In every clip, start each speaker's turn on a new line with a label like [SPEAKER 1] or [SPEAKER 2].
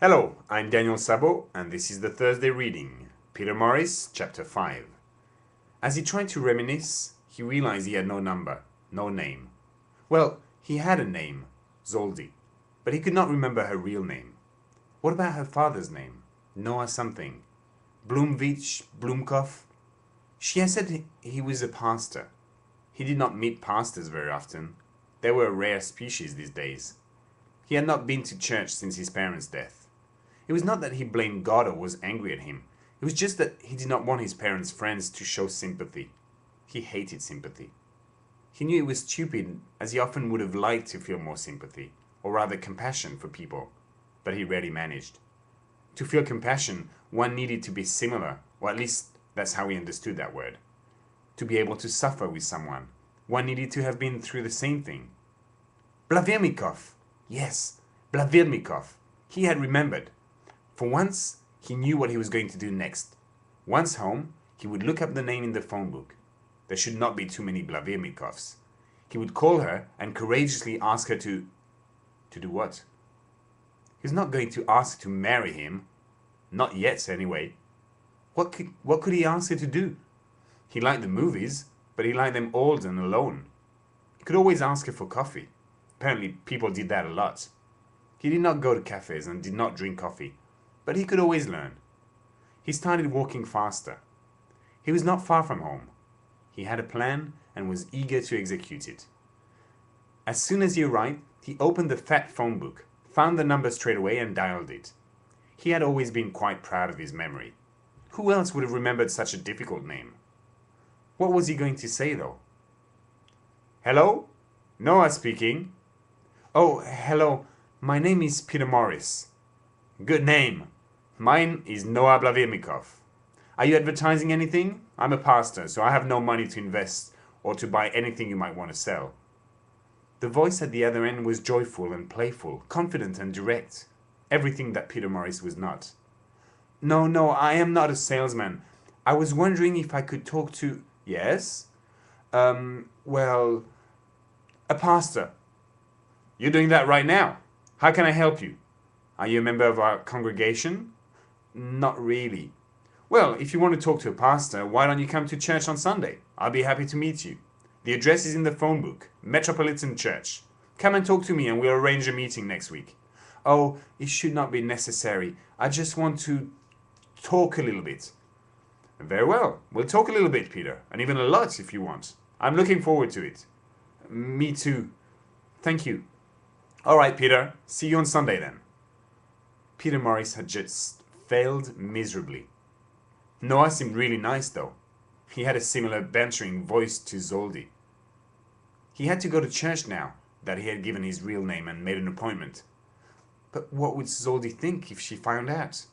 [SPEAKER 1] Hello, I'm Daniel Szabo, and this is the Thursday reading, Peter Morris, Chapter 5. As he tried to reminisce, he realized he had no number, no name. Well, he had a name, Zoldy, but he could not remember her real name. What about her father's name? Noah something. Blumvich, Blumkov? She had said he was a pastor. He did not meet pastors very often. They were a rare species these days. He had not been to church since his parents' death. It was not that he blamed God or was angry at him. It was just that he did not want his parents' friends to show sympathy. He hated sympathy. He knew it was stupid, as he often would have liked to feel more sympathy, or rather compassion for people, but he rarely managed. To feel compassion, one needed to be similar, or at least that's how he understood that word. To be able to suffer with someone, one needed to have been through the same thing. Blavirnikov! Yes, Blavirnikov! He had remembered. For once, he knew what he was going to do next. Once home, he would look up the name in the phone book. There should not be too many Blavirnikovs. He would call her and courageously ask her to... To do what? He was not going to ask her to marry him. Not yet, anyway. What could he ask her to do? He liked the movies, but he liked them old and alone. He could always ask her for coffee. Apparently, people did that a lot. He did not go to cafes and did not drink coffee, but he could always learn. He started walking faster. He was not far from home. He had a plan and was eager to execute it. As soon as he arrived, he opened the fat phone book, found the number straight away and dialed it. He had always been quite proud of his memory. Who else would have remembered such a difficult name? What was he going to say, though? Hello? Noah speaking. Oh, hello. My name is Peter Morris. Good name. Mine is Noah Blavirnikov. Are you advertising anything? I'm a pastor, so I have no money to invest or to buy anything you might want to sell. The voice at the other end was joyful and playful, confident and direct. Everything that Peter Morris was not. No, I am not a salesman. I was wondering if I could talk to... Yes? Well... A pastor. You're doing that right now. How can I help you? Are you a member of our congregation? Not really. Well, if you want to talk to a pastor, why don't you come to church on Sunday? I'll be happy to meet you. The address is in the phone book, Metropolitan Church. Come and talk to me and we'll arrange a meeting next week. Oh, it should not be necessary. I just want to talk a little bit. Very well. We'll talk a little bit, Peter, and even a lot if you want. I'm looking forward to it. Me too. Thank you. All right, Peter. See you on Sunday then. Peter Morris had just failed miserably. Noah seemed really nice, though. He had a similar bantering voice to Zoldy. He had to go to church now that he had given his real name and made an appointment. But what would Zoldy think if she found out?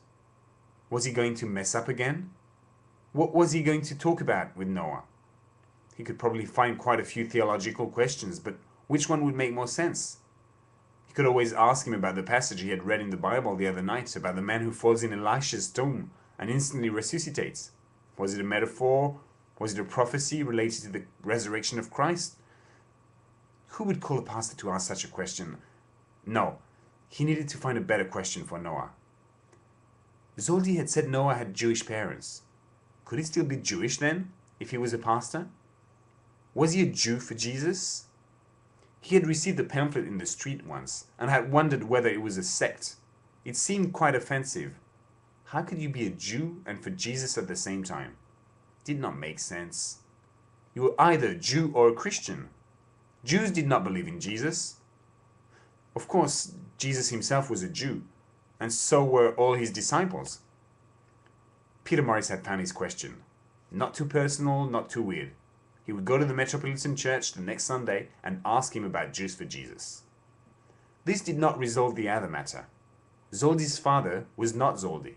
[SPEAKER 1] Was he going to mess up again? What was he going to talk about with Noah? He could probably find quite a few theological questions, but which one would make more sense? He could always ask him about the passage he had read in the Bible the other night about the man who falls in Elisha's tomb and instantly resuscitates. Was it a metaphor? Was it a prophecy related to the resurrection of Christ? Who would call a pastor to ask such a question? No, he needed to find a better question for Noah. Zoldy had said Noah had Jewish parents. Could he still be Jewish then, if he was a pastor? Was he a Jew for Jesus? He had received a pamphlet in the street once and had wondered whether it was a sect. It seemed quite offensive. How could you be a Jew and for Jesus at the same time? It did not make sense. You were either a Jew or a Christian. Jews did not believe in Jesus. Of course, Jesus himself was a Jew, and so were all his disciples. Peter Morris had found his question. Not too personal, not too weird. He would go to the Metropolitan Church the next Sunday and ask him about Jews for Jesus. This did not resolve the other matter. Zoldy's father was not Zoldy.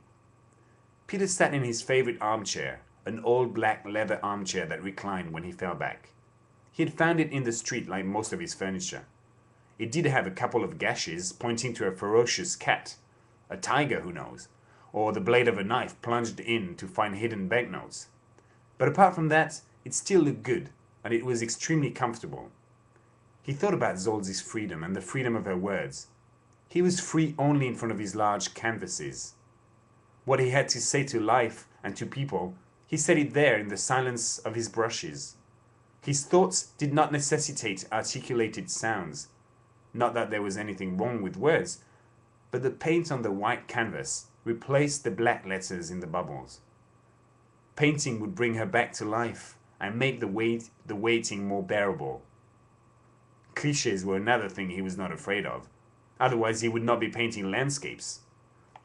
[SPEAKER 1] Peter sat in his favorite armchair, an old black leather armchair that reclined when he fell back. He had found it in the street like most of his furniture. It did have a couple of gashes pointing to a ferocious cat, a tiger who knows, or the blade of a knife plunged in to find hidden banknotes. But apart from that, it still looked good, and it was extremely comfortable. He thought about Zoldy's freedom and the freedom of her words. He was free only in front of his large canvases. What he had to say to life and to people, he said it there in the silence of his brushes. His thoughts did not necessitate articulated sounds. Not that there was anything wrong with words, but the paint on the white canvas replaced the black letters in the bubbles. Painting would bring her back to life and make the waiting more bearable. Clichés were another thing he was not afraid of. Otherwise he would not be painting landscapes.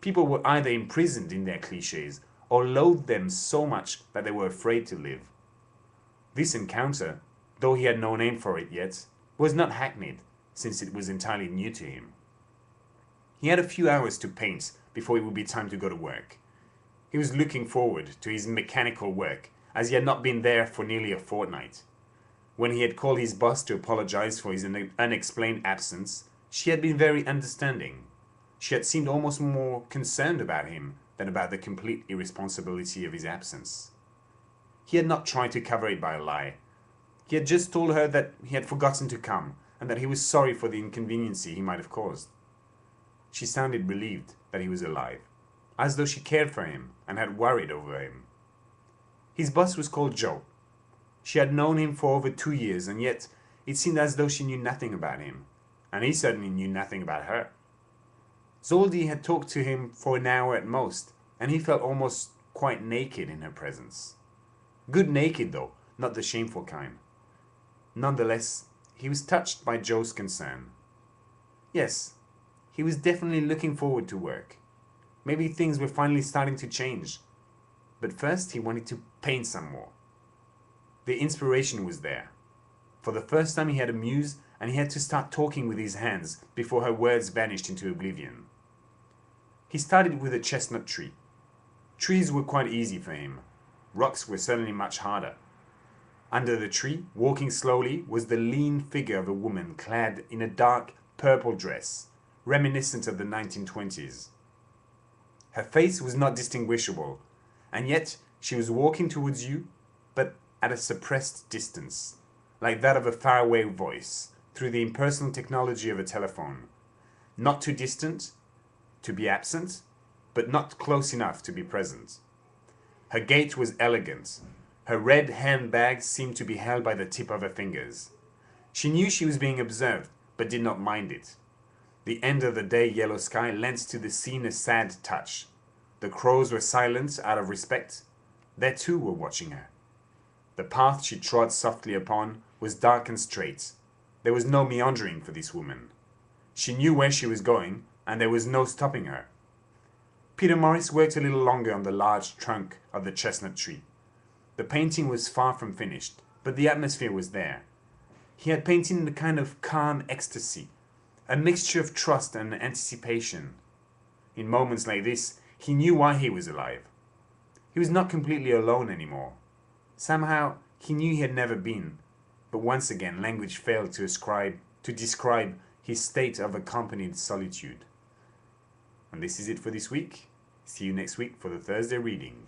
[SPEAKER 1] People were either imprisoned in their clichés or loathed them so much that they were afraid to live. This encounter, though he had no name for it yet, was not hackneyed, since it was entirely new to him. He had a few hours to paint before it would be time to go to work. He was looking forward to his mechanical work, as he had not been there for nearly a fortnight. When he had called his boss to apologize for his unexplained absence, she had been very understanding. She had seemed almost more concerned about him than about the complete irresponsibility of his absence. He had not tried to cover it by a lie. He had just told her that he had forgotten to come and that he was sorry for the inconvenience he might have caused. She sounded relieved that he was alive, as though she cared for him and had worried over him. His boss was called Joe. She had known him for over 2 years, and yet it seemed as though she knew nothing about him, and he certainly knew nothing about her. Zoldy had talked to him for an hour at most, and he felt almost quite naked in her presence. Good naked, though, not the shameful kind. Nonetheless, he was touched by Joe's concern. Yes, he was definitely looking forward to work. Maybe things were finally starting to change. But first he wanted to paint some more. The inspiration was there. For the first time he had a muse, and he had to start talking with his hands before her words vanished into oblivion. He started with a chestnut tree. Trees were quite easy for him. Rocks were certainly much harder. Under the tree, walking slowly, was the lean figure of a woman clad in a dark purple dress, reminiscent of the 1920s. Her face was not distinguishable, and yet she was walking towards you, but at a suppressed distance, like that of a faraway voice, through the impersonal technology of a telephone. Not too distant to be absent, but not close enough to be present. Her gait was elegant. Her red handbag seemed to be held by the tip of her fingers. She knew she was being observed, but did not mind it. The end of the day yellow sky lent to the scene a sad touch. The crows were silent out of respect. They too were watching her. The path she trod softly upon was dark and straight. There was no meandering for this woman. She knew where she was going, and there was no stopping her. Peter Morris worked a little longer on the large trunk of the chestnut tree. The painting was far from finished, but the atmosphere was there. He had painted in a kind of calm ecstasy, a mixture of trust and anticipation. In moments like this, he knew why he was alive. He was not completely alone anymore. Somehow, he knew he had never been, but once again language failed to describe his state of accompanied solitude. And this is it for this week. See you next week for the Thursday reading.